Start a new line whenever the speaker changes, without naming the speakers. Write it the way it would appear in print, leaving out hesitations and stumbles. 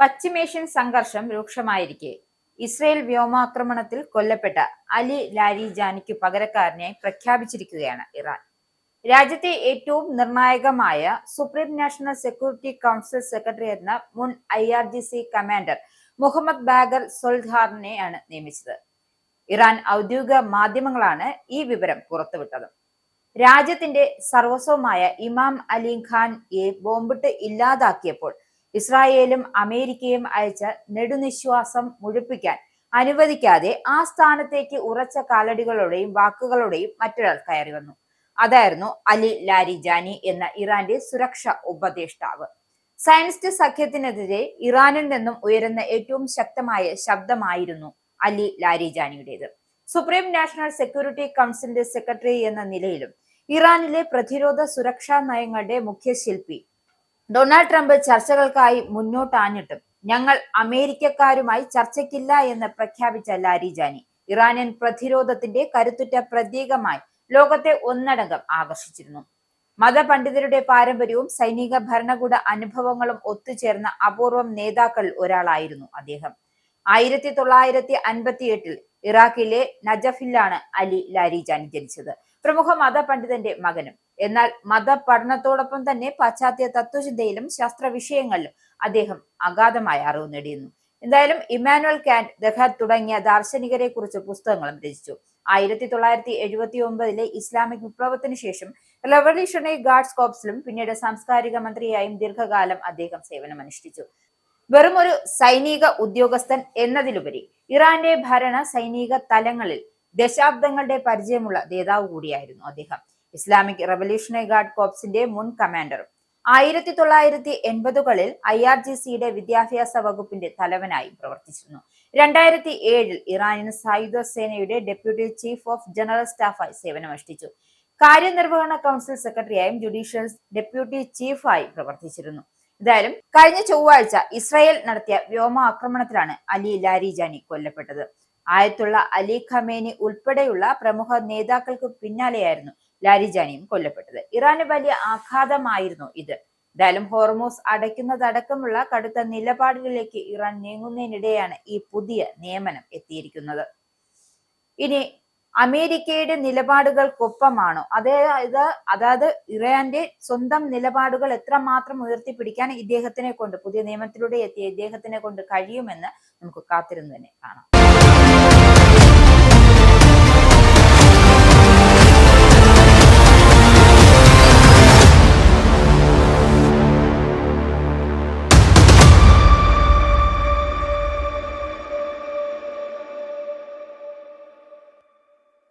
പശ്ചിമേഷ്യൻ സംഘർഷം രൂക്ഷമായിരിക്കെ ഇസ്രയേൽ വ്യോമാക്രമണത്തിൽ കൊല്ലപ്പെട്ട അലി ലാരിജാനിക്ക് പകരക്കാരനായി പ്രഖ്യാപിച്ചിരിക്കുകയാണ് ഇറാൻ. രാജ്യത്തെ ഏറ്റവും നിർണായകമായ supreme national security council secretary എന്ന മുൻ IRGC കമാൻഡർ മുഹമ്മദ് ബാഗർ സൊൽഹാറിനെയാണ് നിയമിച്ചത്. ഇറാൻ ഔദ്യോഗിക മാധ്യമങ്ങളാണ് ഈ വിവരം പുറത്തുവിട്ടത്. രാജ്യത്തിന്റെ സർവസ്വമായ ഇമാം അലി ഖാൻയെ ബോംബിട്ട് ഇല്ലാതാക്കിയപ്പോൾ ഇസ്രായേലും അമേരിക്കയും അയച്ച നെടുനിശ്വാസം മുഴുപ്പിക്കാൻ അനുവദിക്കാതെ ആ സ്ഥാനത്തേക്ക് ഉറച്ച കാലടികളോടെയും വാക്കുകളോടെയും മറ്റൊരാൾ കയറി വന്നു. അതായിരുന്നു അലി ലാരിജാനി എന്ന ഇറാന്റെ സുരക്ഷാ ഉപദേഷ്ടാവ്. സയനിസ്റ്റ് സഖ്യത്തിനെതിരെ ഇറാനിൽ നിന്നും ഉയരുന്ന ഏറ്റവും ശക്തമായ ശബ്ദമായിരുന്നു അലി ലാരിജാനിയുടേത്. സുപ്രീം നാഷണൽ സെക്യൂരിറ്റി കൗൺസിലിന്റെ സെക്രട്ടറി എന്ന നിലയിലും ഇറാനിലെ പ്രതിരോധ സുരക്ഷാ നയങ്ങളുടെ മുഖ്യശില്പി ഡൊണാൾഡ് ട്രംപ് ചർച്ചകൾക്കായി മുന്നോട്ടാഞ്ഞിട്ടും ഞങ്ങൾ അമേരിക്കക്കാരുമായി ചർച്ചയ്ക്കില്ല എന്ന് പ്രഖ്യാപിച്ച ലാരിജാനി ഇറാനിയൻ പ്രതിരോധത്തിന്റെ കരുത്തുറ്റ പ്രതീകമായി ലോകത്തെ ഒന്നടങ്കം ആകർഷിച്ചിരുന്നു. മതപണ്ഡിതരുടെ പാരമ്പര്യവും സൈനിക ഭരണകൂട അനുഭവങ്ങളും ഒത്തുചേർന്ന അപൂർവം നേതാക്കളിൽ ഒരാളായിരുന്നു അദ്ദേഹം. 1958 ഇറാഖിലെ നജഫിലാണ് അലി ലാരിജാനി ജനിച്ചത്. പ്രമുഖ മതപണ്ഡിതന്റെ മകനും. എന്നാൽ മതപഠനത്തോടൊപ്പം തന്നെ പാശ്ചാത്യ തത്വചിന്തയിലും ശാസ്ത്ര വിഷയങ്ങളിലും അദ്ദേഹം അഗാധമായ അറിവ് നേടിയിരുന്നു. എന്തായാലും ഇമ്മാനുവൽ കാന്റ്, ദഹദ് തുടങ്ങിയ ദാർശനികരെ കുറിച്ച് പുസ്തകങ്ങളും രചിച്ചു. 1979 ഇസ്ലാമിക് വിപ്ലവത്തിന് ശേഷം റവല്യൂഷണറി ഗാർഡ്സ് കോർപ്സിലും പിന്നീട് സാംസ്കാരിക മന്ത്രിയായും ദീർഘകാലം അദ്ദേഹം സേവനമനുഷ്ഠിച്ചു. വെറും ഒരു സൈനിക ഉദ്യോഗസ്ഥൻ എന്നതിലുപരി ഇറാന്റെ ഭരണ സൈനിക തലങ്ങളിൽ ദശാബ്ദങ്ങളുടെ പരിചയമുള്ള നേതാവ് കൂടിയായിരുന്നു അദ്ദേഹം. ഇസ്ലാമിക് റവല്യൂഷണറി ഗാർഡ് കോർപ്സിന്റെ മുൻ കമാൻഡറും 1980കളിൽ IRGCയുടെ വിദ്യാഭ്യാസ വകുപ്പിന്റെ തലവനായി പ്രവർത്തിച്ചിരുന്നു. 2007 ഇറാനിയൻ സായുധ സേനയുടെ ഡെപ്യൂട്ടി ചീഫ് ഓഫ് ജനറൽ സ്റ്റാഫായി സേവനമനുഷ്ഠിച്ചു. കാര്യനിർവഹണ കൗൺസിൽ സെക്രട്ടറിയായും ജുഡീഷ്യൽ ഡെപ്യൂട്ടി ചീഫായി പ്രവർത്തിച്ചിരുന്നു. എന്തായാലും കഴിഞ്ഞ ചൊവ്വാഴ്ച ഇസ്രായേൽ നടത്തിയ വ്യോമാക്രമണത്തിലാണ് അലി ലാരിജാനി കൊല്ലപ്പെട്ടത്. ആയത്തുള്ള അലി ഖമേനി ഉൾപ്പെടെയുള്ള പ്രമുഖ നേതാക്കൾക്ക് പിന്നാലെയായിരുന്നു ലാരിജാനിയും കൊല്ലപ്പെട്ടത്. ഇറാന് വലിയ ആഘാതമായിരുന്നു ഇത്. എന്തായാലും ഹോർമൂസ് അടയ്ക്കുന്നതടക്കമുള്ള കടുത്ത നിലപാടുകളിലേക്ക് ഇറാൻ നീങ്ങുന്നതിനിടെയാണ് ഈ പുതിയ നിയമനം എത്തിയിരിക്കുന്നത്. ഇനി അമേരിക്കയുടെ നിലപാടുകൾക്കൊപ്പമാണോ, അതായത് ഇറാന്റെ സ്വന്തം നിലപാടുകൾ എത്രമാത്രം ഉയർത്തിപ്പിടിക്കാൻ ഇദ്ദേഹത്തിനെ കൊണ്ട്, പുതിയ നിയമത്തിലൂടെ എത്തിയ ഇദ്ദേഹത്തിനെ കൊണ്ട് കഴിയുമെന്ന് നമുക്ക് കാത്തിരുന്ന് തന്നെ കാണാം.